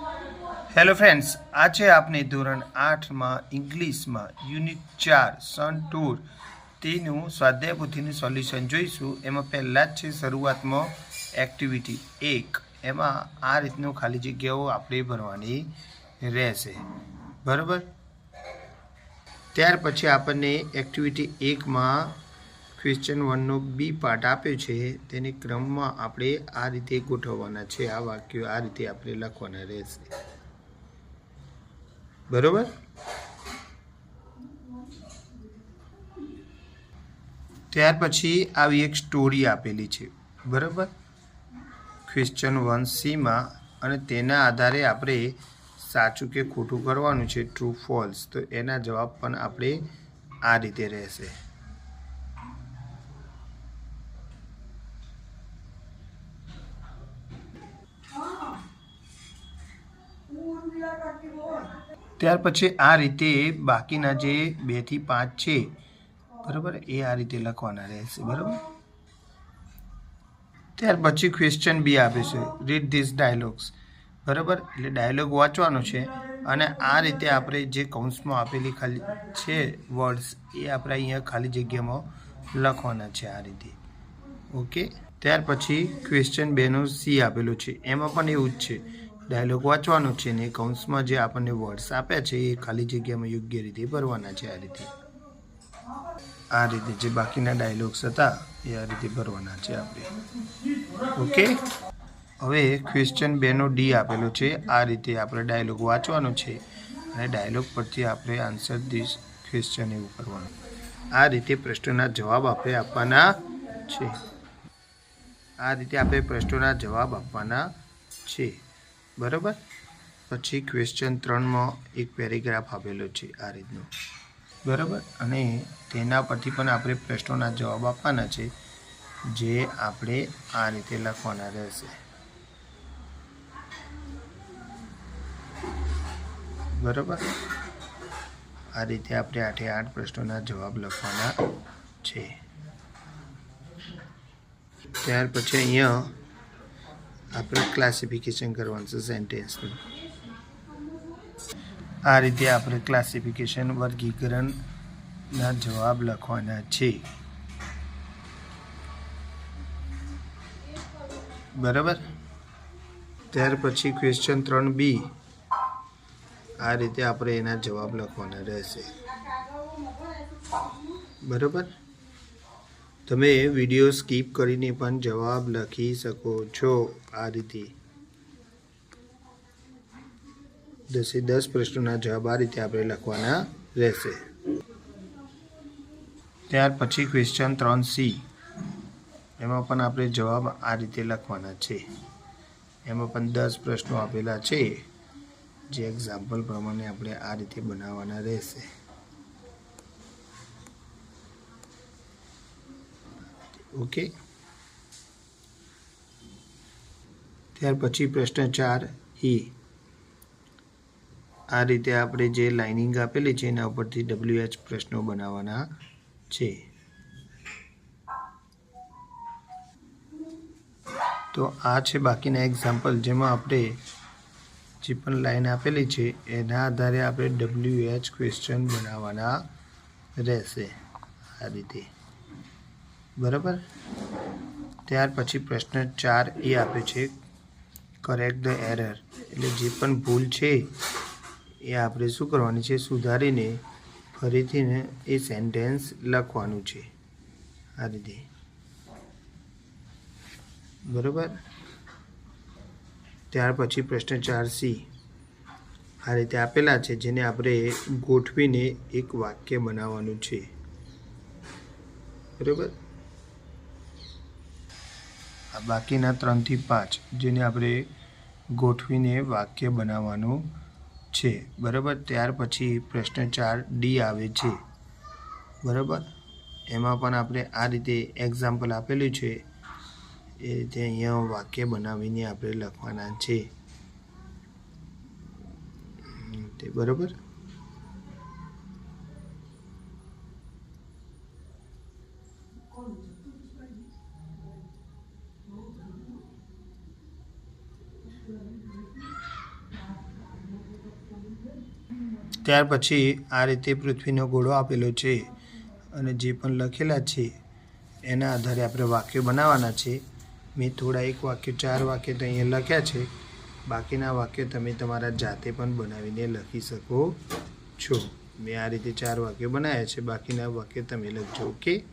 Hello friends, आज आपने धोरण 8 में इंग्लिश में यूनिट 4 सन टूर तेनु स्वाध्याय पोथीનું સોલ્યુશન જોઈશું। એમાં પહેલા જ છે શરૂઆતમાં એક્ટિવિટી 1 એમાં આ રીતનું ખાલી જગ્યાઓ આપણે ભરવાની રહેશે, બરાબર। ત્યાર પછી આપણને એક્ટિવિટી 1 માં ક્વેશ્ચન 1 નો બી પાર્ટ આપ્યો છે, તેને ક્રમમાં આપણે આ રીતે ગોઠવવાના છે। આ વાક્યો આ રીતે આપણે લખવાના રહેશે, बराबर। त्यार पछी आवी एक स्टोरी आपेली छे, बराबर, क्वेश्चन 1C में, अने तेना आधारे आपणे साचुं के खोटुं करवानुं छे, ट्रू फॉल्स। तो एना जवाब पण आपणे आ रीते रहेशे। त्यार पछी आ रीते बाकीना जे 2 થી 5 छे, बराबर, ए आ रीते लखवाना रहेशे, बराबर। त्यार पछी क्वेश्चन बी आपे छे, रीड धीस डायलॉग्स, बराबर, એટલે ડાયલોગ વાંચવાનો છે અને આ રીતે આપણે જે કૌંસમાં આપેલી ખાલી છે વર્ડ્સ એ આપણે અહીંયા ખાલી જગ્યામાં લખવાના છે આ રીતે, ઓકે। ત્યાર પછી ક્વેશ્ચન 2 નો સી આપેલો છે, એમાં પણ એવું જ છે, डायलॉग वाँचवानो छे ने कौंसमां जे आपने वर्ड्स आप्या छे ए खाली जग्यामां योग्य रीते भरवाना छे। आ रीते जे बाकीना डायलॉग्स हता ए आ रीते भरवाना छे आपणे, ओके। हवे क्वेश्चन 2 नो डी आपेलो छे, आ रीते आपणे डायलॉग वाँचवानो छे अने डायलॉग परथी आपणे आंसर धीस क्वेश्चन एवुं करवानुं। आ रीते प्रश्नोना जवाब आपणे आपवाना छे। आ रीते आपणे प्रश्नोना जवाब आपवाना छे, बराबर। पछी क्वेश्चन 3 में एक पेरेग्राफ आपेलो छे आ रीतनो, बराबर, अने तेना परथी पण आपणे प्रश्नोना जवाब आपवाना छे, जे आपणे आ रीते लखवाना रहेशे, बराबर। आ रीते आपणे 8 ए 8 प्रश्नोना जवाब लखवाना छे। त्यार पछी अहींया આપણે ક્લાસિફિકેશન કરવાનું છે સેન્ટેન્સનું। આ રીતે આપણે ક્લાસિફિકેશન વર્ગીકરણના જવાબ લખવાના છે, બરાબર। ત્યાર પછી ક્વેશ્ચન 3B આ રીતે આપણે એના જવાબ લખવાના રહેશે, બરાબર। તમે વિડીયો સ્કીપ કરીને પણ જવાબ લખી શકો છો આ રીતે। 10 એ 10 પ્રશ્નોના જવાબ આ રીતે આપણે લખવાના રહેશે। ત્યાર પછી ક્વેશ્ચન 3C એમાં પણ આપણે જવાબ આ રીતે લખવાના છે। એમાં પણ 10 પ્રશ્નો આપેલા છે, જે એક્ઝામ્પલ પ્રમાણે આપણે આ રીતે બનાવવાના રહેશે, ओके। त्यार पछी प्रश्न 4E आ रीते आपणे जे लाइनिंग आपेली छे एना उपरथी WH प्रश्नो बनाववाना छे। तो आ छे बाकीना एक्जाम्पल, जेमां आपणे जे पण लाइन आपेली छे एना आधारे आपणे WH क्वेश्चन बनाववाना रहेशे आ रीते, बराबर। त्यार पछी प्रश्न 4A आपे छे, करेक्ट ध एरर, एटले जे पण भूल छे ए आपणे शुं करवानी छे, सुधारीने फरीथी ए सेन्टेन्स लखवानुं छे आ रीते, बराबर। त्यार पछी प्रश्न 4C आ रीते आपेला छे, जेने आपणे गोठवीने एक वाक्य बनाववानुं छे, बराबर। बाकीना 3 થી 5 जेने आपणे गोठवीने वाक्य बनाववानुं छे, बराबर। त्यार पछी प्रश्न 4D आवे छे, बराबर। एमां पण आपणे आ रीते एक्जाम्पल आपेલું છે એ રીતે અહીંયા वाक्य बनावीने आपणे लखवाना छे, बराबर। ત્યાર પછી આ રીતે પૃથ્વીનો ગોળો આપેલો છે અને જે પણ લખેલા છે એના આધારે આપણે વાક્યો બનાવવાના છે. મેં થોડા એક વાક્ય 4 વાક્ય તો અહીંયા લખ્યા છે. બાકીના વાક્યો તમે તમારા જાતે પણ બનાવીને લખી શકો છો. મેં આ રીતે 4 વાક્યો બનાવ્યા છે. બાકીના વાક્ય તમે લખજો. ઓકે.